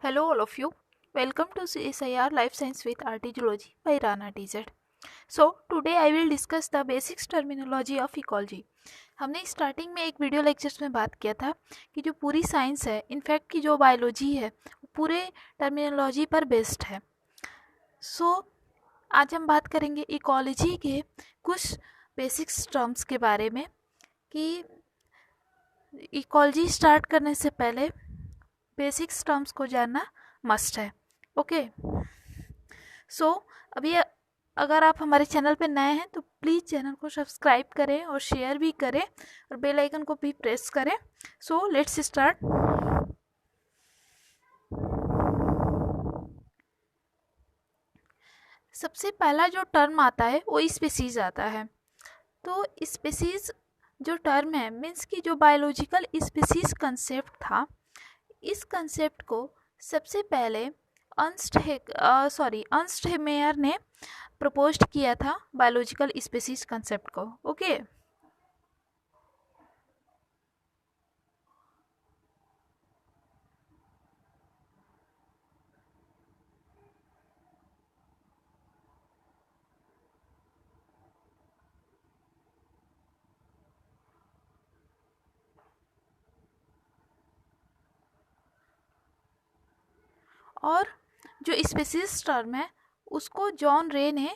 Hello, all of you. Welcome to CSIR Life Science with RT Zoology by Rana TZ. So, today I will discuss the basics terminology of ecology. हमने starting में एक video lectures में बात किया था कि जो पूरी साइंस है, इनफैक्ट की जो बायोलॉजी है, वो पूरे टर्मिनोलॉजी पर बेस्ड है. आज हम बात करेंगे इकोलॉजी के कुछ बेसिक्स टर्म्स के बारे में कि इकोलॉजी स्टार्ट करने से पहले बेसिक्स टर्म्स को जानना मस्ट है. ओके. अभी अगर आप हमारे चैनल पे नए हैं तो प्लीज़ चैनल को सब्सक्राइब करें और शेयर भी करें और बेल आइकन को भी प्रेस करें. Let's start. सबसे पहला जो टर्म आता है वो स्पीसीज आता है. तो स्पीसीज जो टर्म है मीन्स कि जो बायोलॉजिकल स्पीसीज कंसेप्ट था, इस कंसेप्ट को सबसे पहले अर्नस्ट हेमेयर ने प्रपोज्ड किया था बायोलॉजिकल स्पीसीज कंसेप्ट को. ओके. और जो स्पीसीज टर्म है उसको जॉन रे ने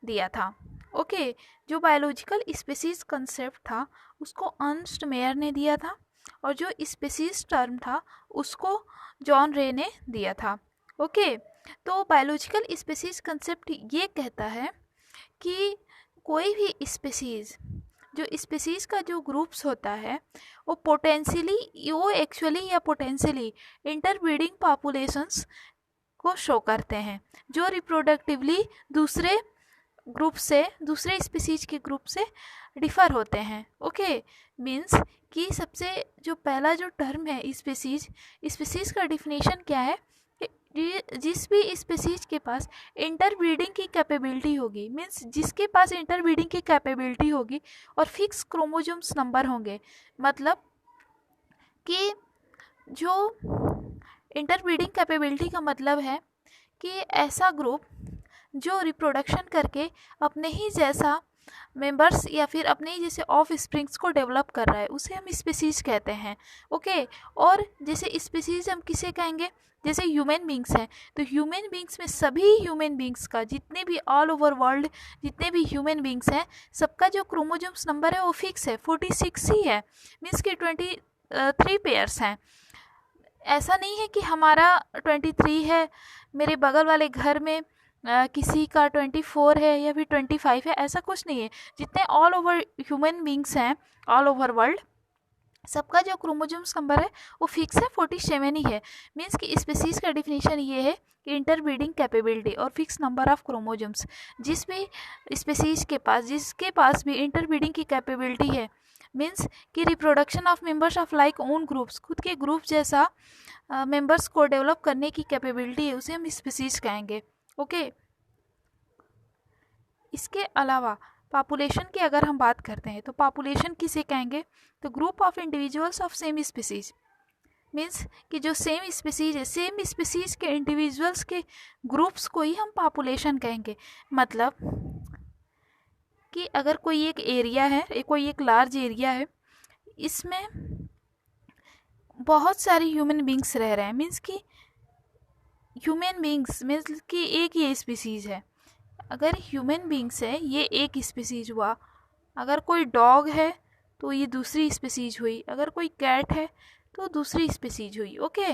दिया था. ओके. जो बायोलॉजिकल स्पीसीज कंसेप्ट था उसको अर्नस्ट मेयर ने दिया था और जो स्पीसीज टर्म था उसको जॉन रे ने दिया था. ओके. तो बायोलॉजिकल स्पीसीज कंसेप्ट ये कहता है कि कोई भी स्पीसीज, जो स्पीसीज का जो ग्रुप्स होता है वो एक्चुअली इंटरब्रीडिंग पॉपुलेशंस को शो करते हैं जो रिप्रोडक्टिवली दूसरे स्पीसीज के ग्रुप से डिफ़र होते हैं. ओके. मीन्स कि सबसे जो पहला जो टर्म है स्पीसीज का डिफिनेशन क्या है कि जिस भी स्पीसीज के पास इंटरब्रीडिंग की कैपेबिलिटी होगी, मीन्स जिसके पास इंटरब्रीडिंग की कैपेबिलिटी होगी और फिक्स क्रोमोजोम्स नंबर होंगे. मतलब कि जो इंटरब्रीडिंग कैपेबिलिटी का मतलब है कि ऐसा ग्रुप जो रिप्रोडक्शन करके अपने ही जैसा मेंबर्स या फिर अपने ही जैसे ऑफ स्प्रिंग्स को डेवलप कर रहा है, उसे हम स्पीसीज कहते हैं. ओके. और जैसे स्पीसीज हम किसे कहेंगे, जैसे ह्यूमन बींग्स हैं तो ह्यूमन बींग्स में सभी ह्यूमन बींग्स का जितने भी ऑल ओवर वर्ल्ड जितने भी ह्यूमन बींग्स हैं सबका जो क्रोमोजोम्स नंबर है वो फिक्स है, 46 ही है. मीन्स कि 23 पेयर्स हैं. ऐसा नहीं है कि हमारा 23 है, मेरे बगल वाले घर में किसी का 24 है या फिर 25 है, ऐसा कुछ नहीं है. जितने ऑल ओवर ह्यूमन बींग्स हैं ऑल ओवर वर्ल्ड सबका जो क्रोमोजोम्स नंबर है वो फिक्स है, 47 ही है. मीन्स कि स्पीसीज का डिफिनेशन ये है कि इंटरब्रीडिंग कैपेबिलिटी और फिक्स नंबर ऑफ क्रोमोजोम्स. जिस भी स्पीसीज के पास जिसके पास भी इंटरब्रीडिंग की कैपेबिलिटी है, मीन्स कि reproduction of members of like own groups, खुद के ग्रुप जैसा मेंबर्स को डेवलप करने की कैपेबिलिटी है, उसे हम स्पीसीज कहेंगे. ओके. इसके अलावा पॉपुलेशन की अगर हम बात करते हैं तो पॉपुलेशन किसे कहेंगे, तो group of individuals of same species. Means कि जो सेम स्पीसीज है, सेम स्पीसीज के इंडिविजुअल्स के ग्रुप्स को ही हम पॉपुलेशन कहेंगे. मतलब कि अगर कोई एक एरिया है, कोई एक लार्ज एरिया है, इसमें बहुत सारे ह्यूमन बींग्स रह रहे हैं, मीन्स कि ह्यूमन बींग्स मीन्स कि एक ये स्पीसीज है. अगर ह्यूमन बींग्स है ये एक स्पीसीज हुआ, अगर कोई डॉग है तो ये दूसरी स्पीसीज हुई, अगर कोई कैट है तो दूसरी स्पीसीज हुई. ओके.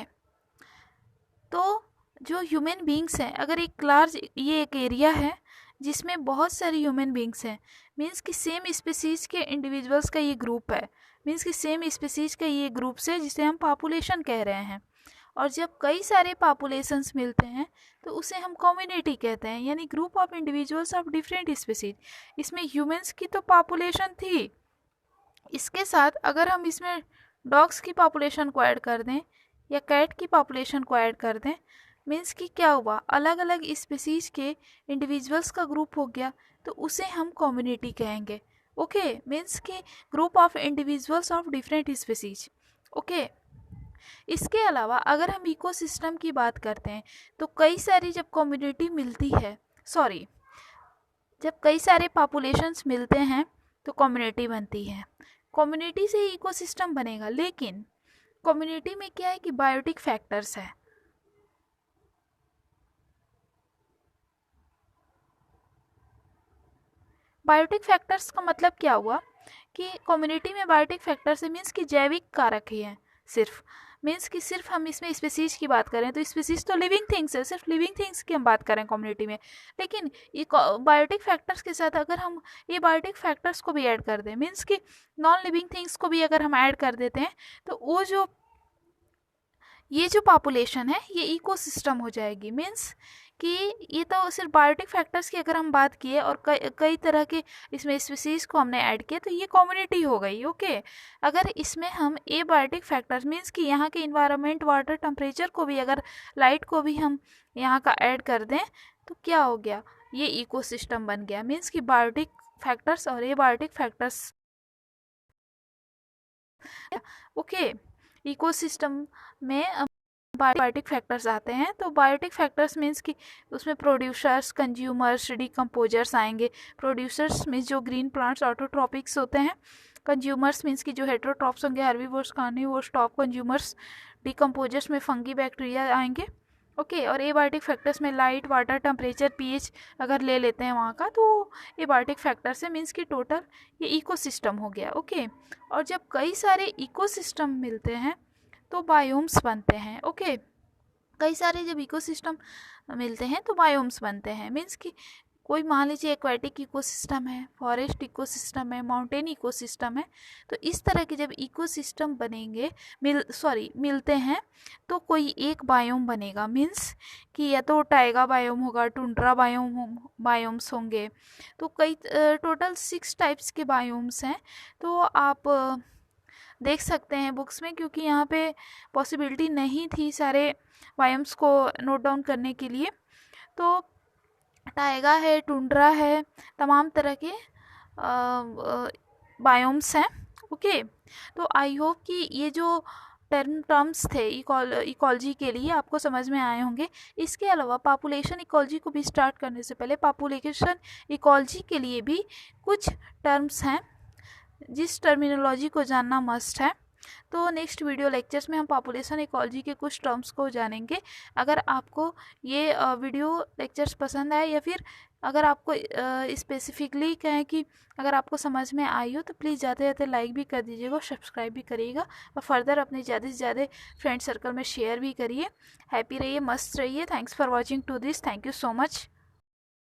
तो जो ह्यूमन बींग्स हैं, अगर ये एक एरिया है जिसमें बहुत सारे ह्यूमन बींग्स हैं, मीन्स कि सेम स्पीसीज के इंडिविजुअल्स का ये ग्रुप है, मीन्स कि सेम स्पीसीज का ये ग्रुप है जिसे हम पॉपुलेशन कह रहे हैं. और जब कई सारे पॉपुलेशंस मिलते हैं तो उसे हम कम्युनिटी कहते हैं, यानी group of individuals of different species. इसमें ह्यूमंस की तो पॉपुलेशन थी, इसके साथ अगर हम इसमें डॉग्स की पॉपुलेशन को ऐड कर दें या कैट की पॉपुलेशन को ऐड कर दें, मीन्स कि क्या हुआ, अलग अलग स्पीसीज के इंडिविजुअल्स का ग्रुप हो गया, तो उसे हम कम्युनिटी कहेंगे. ओके. मीन्स कि group of individuals of different species. Okay. इसके अलावा अगर हम इकोसिस्टम की बात करते हैं तो कई सारी जब कम्युनिटी मिलती है, जब कई सारे पॉपुलेशंस मिलते हैं तो कम्युनिटी बनती है। कम्युनिटी से इकोसिस्टम बनेगा, लेकिन कम्युनिटी में क्या है कि बायोटिक फैक्टर्स है। बायोटिक फैक्टर्स का मतलब क्या हुआ कि कम्युनिटी में बायोटिक फैक्टर्स है मीन्स कि जैविक कारक ही हैं सिर्फ, मीन्स कि सिर्फ हम इसमें स्पीसीज की बात करें तो स्पीसीज तो लिविंग थिंग्स है, सिर्फ लिविंग थिंग्स की हम बात करें कम्युनिटी में। लेकिन ये बायोटिक फैक्टर्स के साथ अगर हम ये बायोटिक फैक्टर्स को भी ऐड कर दें, मीन्स कि नॉन लिविंग थिंग्स को भी अगर हम ऐड कर देते हैं तो वो ये जो पॉपुलेशन है ये इकोसिस्टम हो जाएगी। मीन्स कि ये तो सिर्फ बायोटिक फैक्टर्स की अगर हम बात किए और कई तरह के इसमें स्पीसीज को हमने ऐड किया तो ये कम्युनिटी हो गई। ओके, अगर इसमें हम ए बायोटिक फैक्टर्स मीन्स कि यहाँ के इन्वायरमेंट, वाटर, टेम्परेचर को भी, अगर लाइट को भी हम यहाँ का ऐड कर दें तो क्या हो गया, ये इकोसिस्टम बन गया। मीन्स कि बायोटिक फैक्टर्स और ए बायोटिक फैक्टर्स। ओके, इकोसिस्टम में बायोटिक फैक्टर्स आते हैं तो बायोटिक फैक्टर्स मीन्स कि उसमें प्रोड्यूसर्स, कंज्यूमर्स, डिकम्पोजर्स आएंगे। प्रोड्यूसर्स मीन्स जो ग्रीन प्लांट्स ऑटोट्रॉपिक्स होते हैं, कंज्यूमर्स मीन्स कि जो हेटेरोट्रॉप्स होंगे, हेर्बिवोर्स, कार्निवोर्स, टॉप कंज्यूमर्स। डिकम्पोजर्स में फंगी, बैक्टीरिया आएंगे। ओके, और एबायोटिक फैक्टर्स में लाइट, वाटर, टेम्परेचर, पीएच अगर ले लेते हैं वहाँ का तो एबायोटिक फैक्टर्स है मीन्स कि टोटल ये इकोसिस्टम हो गया। ओके, और जब कई सारे इकोसिस्टम मिलते हैं तो बायोम्स बनते हैं। ओके, कई सारे जब इकोसिस्टम मिलते हैं तो बायोम्स बनते हैं। मीन्स कि कोई मान लीजिए एक्वेटिक इकोसिस्टम है, फॉरेस्ट इकोसिस्टम है, माउंटेन इकोसिस्टम है, तो इस तरह के जब इकोसिस्टम बनेंगे मिलते हैं तो कोई एक बायोम बनेगा। मीन्स कि या तो टाइगा बायोम होगा, टुंड्रा बायोम्स होंगे। तो कई टोटल 6 टाइप्स के बायोम्स हैं। तो आप देख सकते हैं बुक्स में, क्योंकि यहाँ पे पॉसिबिलिटी नहीं थी सारे बायोम्स को नोट डाउन करने के लिए। तो टाइगा है, टुंड्रा है, तमाम तरह के बायोम्स हैं। ओके, तो आई होप कि ये जो टर्म्स थे इकोलॉजी के लिए आपको समझ में आए होंगे। इसके अलावा पॉपुलेशन इकोलॉजी को भी स्टार्ट करने से पहले पॉपुलेशन इकोलॉजी के लिए भी कुछ टर्म्स हैं जिस टर्मिनोलॉजी को जानना मस्ट है। तो नेक्स्ट वीडियो लेक्चर्स में हम पॉपुलेशन इकोलॉजी के कुछ टर्म्स को जानेंगे। अगर आपको ये वीडियो लेक्चर्स पसंद आए या फिर अगर आपको स्पेसिफिकली कहें कि अगर आपको समझ में आई हो तो प्लीज़ ज़्यादा से ज़्यादा लाइक भी कर दीजिएगा, सब्सक्राइब भी करिएगा और फर्दर अपने ज़्यादा से ज़्यादा फ्रेंड सर्कल में शेयर भी करिए। हैप्पी रहिए, मस्त रहिए। Thanks for watching to this. Thank you so much.